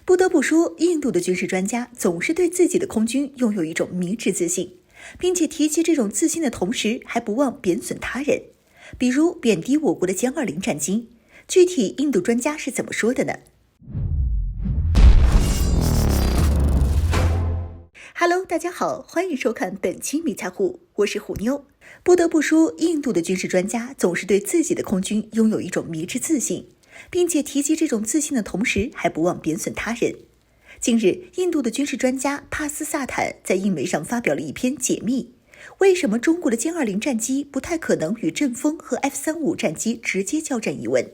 不得不说，印度的军事专家总是对自己的空军拥有一种迷之自信，并且提及这种自信的同时，还不忘贬损他人，比如贬低我国的歼20战机。具体印度专家是怎么说的呢？Hello， 大家好，欢迎收看本期迷彩虎，我是虎妞。不得不说，印度的军事专家总是对自己的空军拥有一种迷之自信，并且提及这种自信的同时，还不忘贬损他人。近日，印度的军事专家帕斯萨坦在印媒上发表了一篇解密，为什么中国的歼20战机不太可能与阵风和 F-35战机直接交战一文，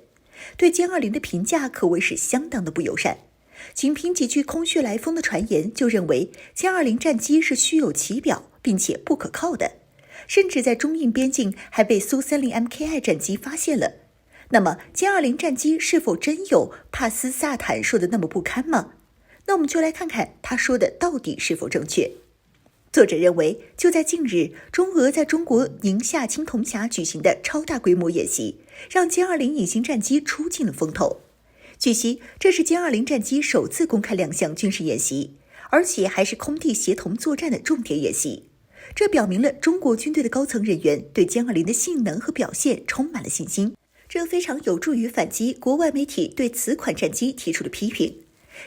对歼20的评价可谓是相当的不友善。仅凭几句空穴来风的传言，就认为歼20战机是虚有其表并且不可靠的，甚至在中印边境还被苏30 MKI 战机发现了。那么歼20战机是否真有帕斯萨坦说的那么不堪吗？那我们就来看看他说的到底是否正确。作者认为，就在近日，中俄在中国宁夏青铜峡举行的超大规模演习，让歼20隐形战机出尽了风头。据悉，这是歼20战机首次公开亮相军事演习，而且还是空地协同作战的重点演习。这表明了中国军队的高层人员对歼20的性能和表现充满了信心，这非常有助于反击国外媒体对此款战机提出的批评。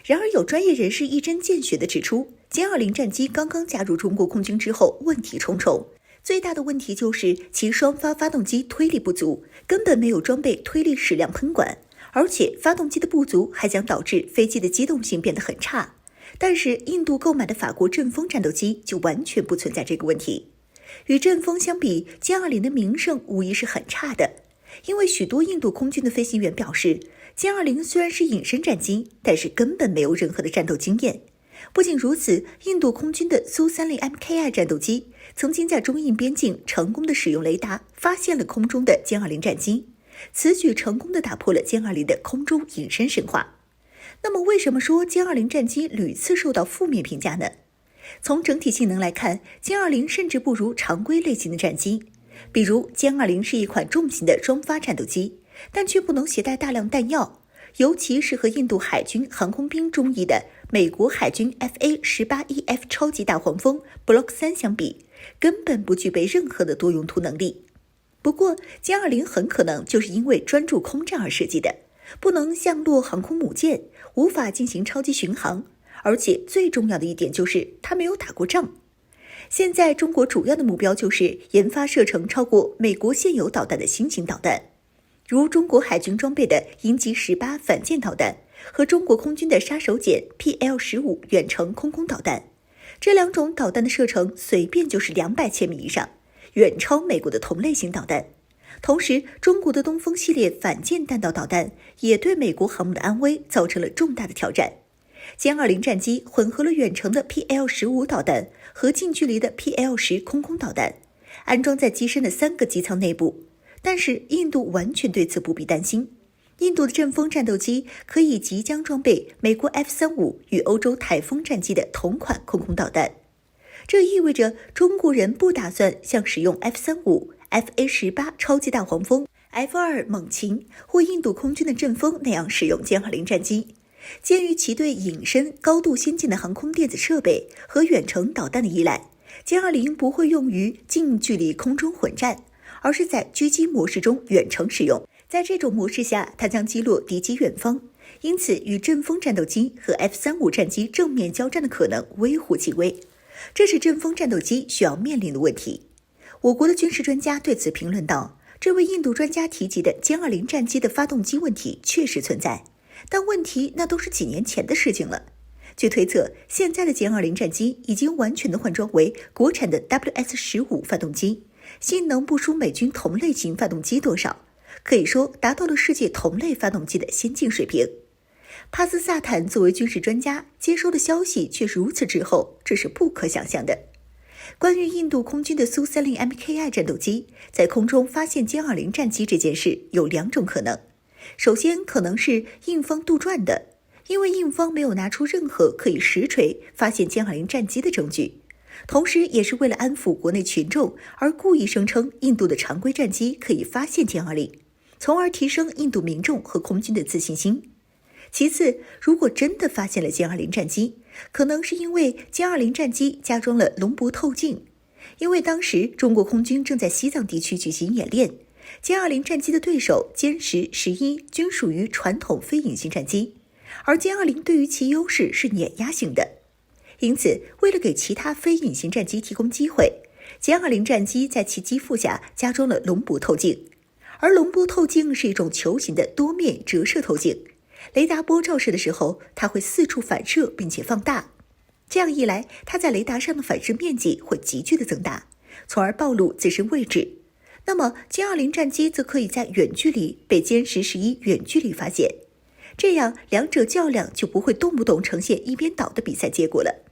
然而，有专业人士一针见血地指出，歼20战机刚刚加入中国空军之后，问题重重。最大的问题就是其双发发动机推力不足，根本没有装备推力矢量喷管。而且发动机的不足还将导致飞机的机动性变得很差，但是印度购买的法国阵风战斗机就完全不存在这个问题。与阵风相比，歼20的名声无疑是很差的，因为许多印度空军的飞行员表示，歼20虽然是隐身战机，但是根本没有任何的战斗经验。不仅如此，印度空军的苏30 MKI 战斗机曾经在中印边境成功的使用雷达发现了空中的歼20战机。此举成功地打破了歼20的空中隐身神话。那么为什么说歼20战机屡次受到负面评价呢？从整体性能来看，歼20甚至不如常规类型的战机。比如歼20是一款重型的双发战斗机，但却不能携带大量弹药，尤其是和印度海军航空兵中意的美国海军 FA-18EF 超级大黄蜂 Block 3相比，根本不具备任何的多用途能力。不过歼20很可能就是因为专注空战而设计的，不能降落航空母舰，无法进行超级巡航，而且最重要的一点就是它没有打过仗。现在中国主要的目标就是研发射程超过美国现有导弹的新型导弹，如中国海军装备的鹰击18反舰导弹和中国空军的杀手锏 PL-15 远程空空导弹。这两种导弹的射程随便就是200千米以上，远超美国的同类型导弹。同时，中国的东风系列反舰弹道导弹也对美国航母的安危造成了重大的挑战。歼20战机混合了远程的 PL-15 导弹和近距离的 PL-10 空空导弹，安装在机身的3个机舱内部。但是印度完全对此不必担心，印度的阵风战斗机可以即将装备美国 F-35与欧洲台风战机的同款空空导弹。这意味着中国人不打算像使用 F-35、FA-18 超级大黄蜂、F-2猛禽或印度空军的阵风那样使用歼20战机。鉴于其对隐身、高度先进的航空电子设备和远程导弹的依赖，歼20不会用于近距离空中混战，而是在狙击模式中远程使用。在这种模式下，它将击落敌机远方，因此与阵风战斗机和 F-35战机正面交战的可能微乎其微。这是阵风战斗机需要面临的问题。我国的军事专家对此评论道，这位印度专家提及的歼20战机的发动机问题确实存在，但问题那都是几年前的事情了。据推测，现在的歼20战机已经完全的换装为国产的 WS-15 发动机，性能不输美军同类型发动机多少，可以说达到了世界同类发动机的先进水平。帕斯萨坦作为军事专家接收的消息却如此滞后，这是不可想象的。关于印度空军的苏30 MKI 战斗机在空中发现歼20战机这件事有2种可能。首先可能是印方杜撰的，因为印方没有拿出任何可以实锤发现歼20战机的证据，同时也是为了安抚国内群众而故意声称印度的常规战机可以发现歼20，从而提升印度民众和空军的自信心。其次，如果真的发现了歼20战机，可能是因为歼20战机加装了龙步透镜。因为当时中国空军正在西藏地区举行演练，歼20战机的对手歼10、11均属于传统非隐形战机，而歼20对于其优势是碾压型的。因此，为了给其他非隐形战机提供机会，歼20战机在其机腹下加装了龙步透镜。而龙步透镜是一种球形的多面折射透镜，雷达波照射的时候，它会四处反射并且放大。这样一来，它在雷达上的反射面积会急剧的增大，从而暴露自身位置。那么歼20战机则可以在远距离被歼10、11远距离发现，这样两者较量就不会动不动呈现一边倒的比赛结果了。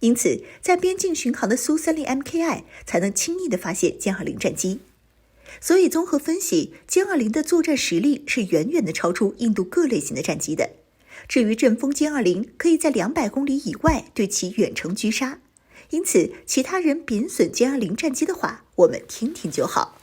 因此，在边境巡航的苏30 MKI 才能轻易的发现歼20战机。所以综合分析，歼20的作战实力是远远的超出印度各类型的战机的。至于阵风歼20可以在200公里以外对其远程狙杀，因此其他人贬损歼20战机的话，我们听听就好。